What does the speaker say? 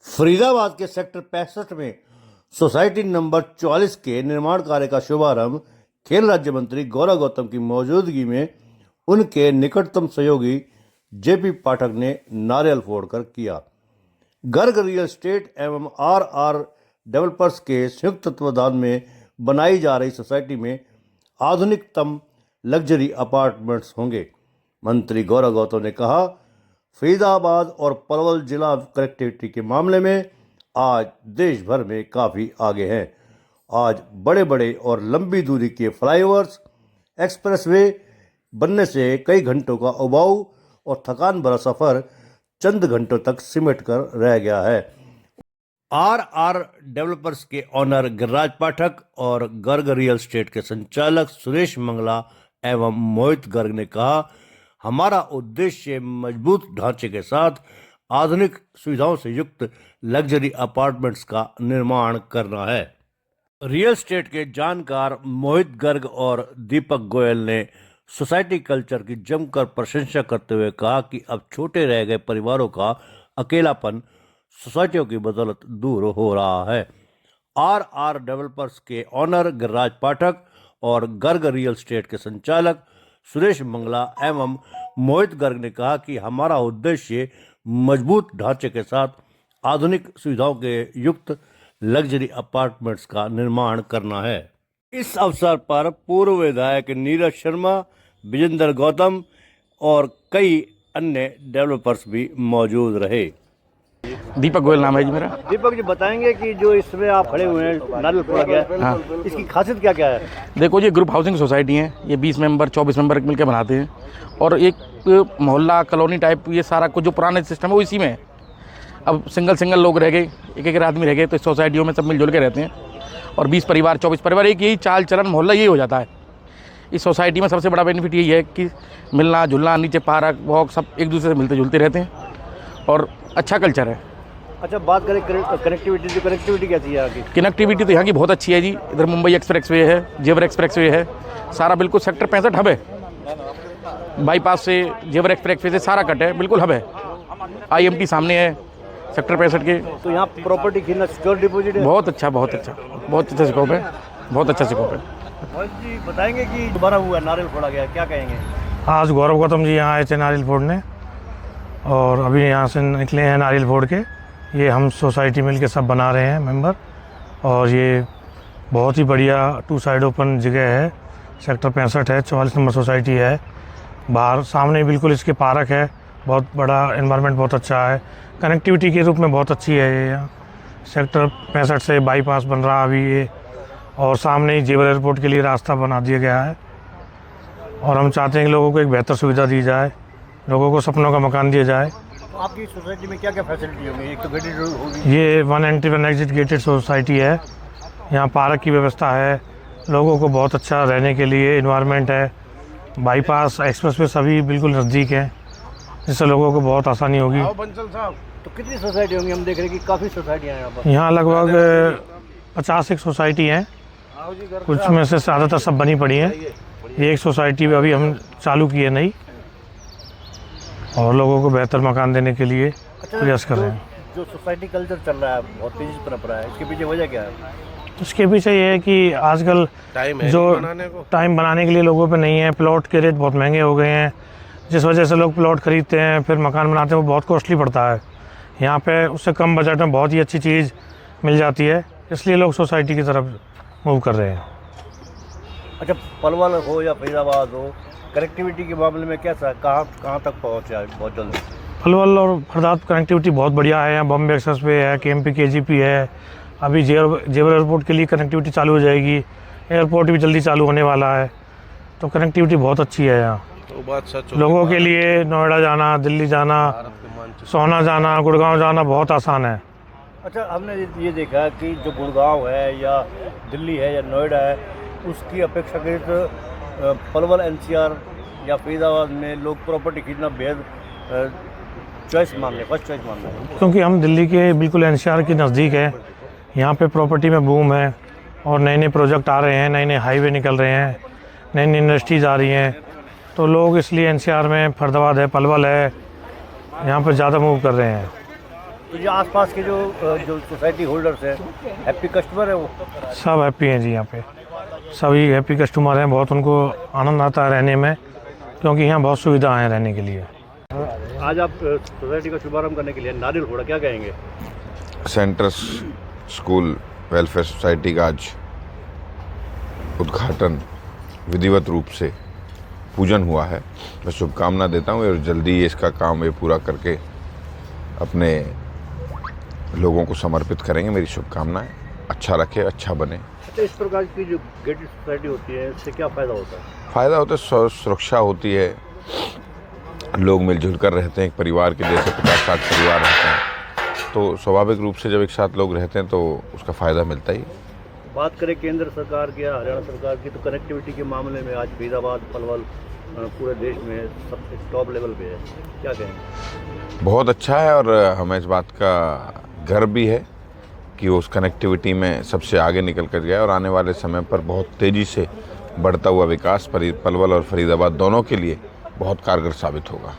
फरीदाबाद के सेक्टर 65 में society number 44 के निर्माण कार्य का शुभारंभ खेल राज्य मंत्री गौरव गौतम की मौजूदगी में उनके निकटतम सहयोगी जेपी पाठक ने नारियल फोड़कर किया। गर्ग रियल एस्टेट एवं आर डेवलपर्स के संयुक्त तत्वाधान में बनाई जा रही सोसाइटी में आधुनिकतम लग्जरी अपार्टमेंट्स होंगे। मंत्री गौरव गौतम ने कहा, फरीदाबाद और पलवल जिला कनेक्टिविटी के मामले में आज देश भर में काफ़ी आगे हैं। आज बड़े बड़े और लंबी दूरी के फ्लाईओवर्स, एक्सप्रेसवे बनने से कई घंटों का उबाऊ और थकान भरा सफ़र चंद घंटों तक सिमट कर रह गया है। आर डेवलपर्स के ऑनर गिरिराज पाठक और गर्ग रियल एस्टेट के संचालक सुरेश मंगला एवं मोहित गर्ग ने कहा, हमारा उद्देश्य मजबूत ढांचे के साथ आधुनिक सुविधाओं से युक्त लग्जरी अपार्टमेंट्स का निर्माण करना है। रियल एस्टेट के जानकार मोहित गर्ग और दीपक गोयल ने सोसाइटी कल्चर की जमकर प्रशंसा करते हुए कहा कि अब छोटे रह गए परिवारों का अकेलापन सोसाइटियों की बदौलत दूर हो रहा है। आर डेवलपर्स के ऑनर गिरिराज पाठक और गर्ग रियल एस्टेट के संचालक सुरेश मंगला एवं मोहित गर्ग ने कहा कि हमारा उद्देश्य मजबूत ढांचे के साथ आधुनिक सुविधाओं के युक्त लग्जरी अपार्टमेंट्स का निर्माण करना है। इस अवसर पर पूर्व विधायक नीरज शर्मा, विजेंद्र गौतम और कई अन्य डेवलपर्स भी मौजूद रहे। दीपक गोयल नाम है जी मेरा। दीपक जी, बताएंगे कि जो इसमें आप खड़े हुए हैं नारियल फोड़ा गया है, हाँ, इसकी खासियत क्या क्या है? देखो, ये ग्रुप हाउसिंग सोसाइटी है। ये 20 मेंबर 24 मेंबर मिलकर बनाते हैं और एक मोहल्ला कॉलोनी टाइप ये सारा कुछ जो पुराने सिस्टम है वो इसी में है। अब सिंगल लोग रह गए, एक आदमी रह गए, तो इस सोसाइटियों में सब मिलजुल के रहते हैं और 20 परिवार 24 परिवार एक यही चाल चलन मोहल्ला यही हो जाता है। इस सोसाइटी में सबसे बड़ा बेनिफिट यही है कि मिलना जुलना, नीचे पार्क वॉक सब एक दूसरे से मिलते जुलते रहते हैं और अच्छा कल्चर है। अच्छा, बात करें कनेक्टिविटी, जो कनेक्टिविटी कैसी है यहाँ की? कनेक्टिविटी तो यहाँ की बहुत अच्छी है जी। इधर मुंबई एक्सप्रेसवे है, जेवर एक्सप्रेसवे है, सारा बिल्कुल सेक्टर 65 हब है। बाईपास से जेवर एक्सप्रेसवे से सारा कट है, बिल्कुल हब है। IMT सामने है सेक्टर 65 के। तो यहाँ प्रॉपर्टी खरीदना सिक्योर डिपॉजिट है? बहुत अच्छा स्कोप है, बहुत अच्छा स्कोप है। जी, बताएंगे कि दोबारा हुआ नारियल फोड़ा गया, क्या कहेंगे? आज गौरव गौतम जी यहाँ आए थे नारियल फोड़ने और अभी यहाँ से निकले हैं नारियल फोड़ के। ये हम सोसाइटी मिल के सब बना रहे हैं मेंबर, और ये बहुत ही बढ़िया 2 साइड ओपन जगह है। सेक्टर 65 है, 44 नंबर सोसाइटी है। बाहर सामने बिल्कुल इसके पार्क है, बहुत बड़ा एनवायरनमेंट बहुत अच्छा है। कनेक्टिविटी के रूप में बहुत अच्छी है ये। यहाँ सेक्टर 65 से बाईपास बन रहा अभी ये, और सामने ही जेवर एयरपोर्ट के लिए रास्ता बना दिया गया है। और हम चाहते हैं कि लोगों को एक बेहतर सुविधा दी जाए, लोगों को सपनों का मकान दिया जाए। तो आपकी सोसाइटी में क्या क्या फैसिलिटी होंगी? एक तो गेटेड होगी, ये 1 एंट्री 1 एग्जिट गेटेड सोसाइटी है। यहाँ पार्क की व्यवस्था है, लोगों को बहुत अच्छा रहने के लिए इन्वायरमेंट है। बाईपास एक्सप्रेसवे सभी बिल्कुल नज़दीक हैं, जिससे लोगों को बहुत आसानी होगी। तो कितनी सोसाइटी होंगी? हम देख रहे हैं कि काफ़ी सोसाइटियाँ हैं यहाँ पर। यहाँ लगभग 50 एक सोसाइटी हैं, कुछ में से ज़्यादातर सब बनी पड़ी हैं। ये एक सोसाइटी अभी हम चालू की है नई, और लोगों को बेहतर मकान देने के लिए प्रयास कर रहे हैं। जो सोसाइटी कल्चर चल रहा है बहुत तेजी से पनप रहा है, इसके पीछे वजह क्या है? इसके पीछे ये है कि आजकल जो टाइम बनाने के लिए लोगों पे नहीं है। प्लॉट के रेट बहुत महंगे हो गए हैं, जिस वजह से लोग प्लॉट खरीदते हैं फिर मकान बनाते हैं, वो बहुत कॉस्टली पड़ता है। यहाँ पे उससे कम बजट में बहुत ही अच्छी चीज़ मिल जाती है, इसलिए लोग सोसाइटी की तरफ मूव कर रहे हैं। अच्छा, पलवल हो या फरीदाबाद हो, कनेक्टिविटी के मामले में कैसा, कहाँ तक पहुँचा है? बहुत जल्द पलवल और फरीदाबाद कनेक्टिविटी बहुत बढ़िया है। यहाँ बॉम्बे एक्सप्रेसवे है, KMP KGP है। अभी जेवर एयरपोर्ट के लिए कनेक्टिविटी चालू हो जाएगी, एयरपोर्ट भी जल्दी चालू होने वाला है, तो कनेक्टिविटी बहुत अच्छी है यहाँ। तो बात सच लोगों के लिए नोएडा जाना, दिल्ली जाना, सोना जाना, गुड़गांव जाना बहुत आसान है। अच्छा, हमने ये देखा कि जो गुड़गांव है या दिल्ली है या नोएडा है, उसकी अपेक्षाकृत पलवल NCR या फरीदाबाद में लोग प्रॉपर्टी खरीदना बेहद चॉइस मान रहे हैं, फर्स्ट चॉइस मान रहे हैं। क्योंकि हम दिल्ली के बिल्कुल NCR के नज़दीक है। यहाँ पे प्रॉपर्टी में बूम है और नए नए प्रोजेक्ट आ रहे हैं, नए नए हाईवे निकल रहे हैं, नई नई इंडस्ट्रीज़ आ रही हैं, तो लोग इसलिए NCR में फरीदाबाद है, पलवल है, यहाँ पर ज़्यादा मूव कर रहे हैं। तो ये आसपास के जो सोसाइटी होल्डर्स हैं हैप्पी कस्टमर है वो? सब हैप्पी हैं जी, यहाँ पे सभी हैप्पी कस्टमर हैं। बहुत उनको आनंद आता है रहने में, क्योंकि यहाँ बहुत सुविधा है रहने के लिए। आज आप सोसाइटी का शुभारंभ करने के लिए नारियल फोड़ा, क्या कहेंगे? सेंटर स्कूल वेलफेयर सोसाइटी का आज उद्घाटन विधिवत रूप से पूजन हुआ है। मैं शुभकामना देता हूँ और जल्दी इसका काम ये पूरा करके अपने लोगों को समर्पित करेंगे। मेरी शुभकामना है, अच्छा रखे, अच्छा बने। अच्छा, इस प्रकार की जो गेटेड सोसाइटी होती है इससे क्या फ़ायदा होता है? फ़ायदा होता है, सुरक्षा होती है, लोग मिलजुल कर रहते हैं। एक परिवार के जैसे 50-60 परिवार रहते हैं, तो स्वाभाविक रूप से जब एक साथ लोग रहते हैं तो उसका फ़ायदा मिलता ही। बात करें केंद्र सरकार की या हरियाणा सरकार की, तो कनेक्टिविटी के मामले में आज फरीदाबाद पलवल पूरे देश में सबसे टॉप लेवल पे है, क्या कहेंगे? बहुत अच्छा है और हमें इस बात का गर्व भी है कि वो उस कनेक्टिविटी में सबसे आगे निकल कर गया और आने वाले समय पर बहुत तेज़ी से बढ़ता हुआ विकास पलवल और फरीदाबाद दोनों के लिए बहुत कारगर साबित होगा।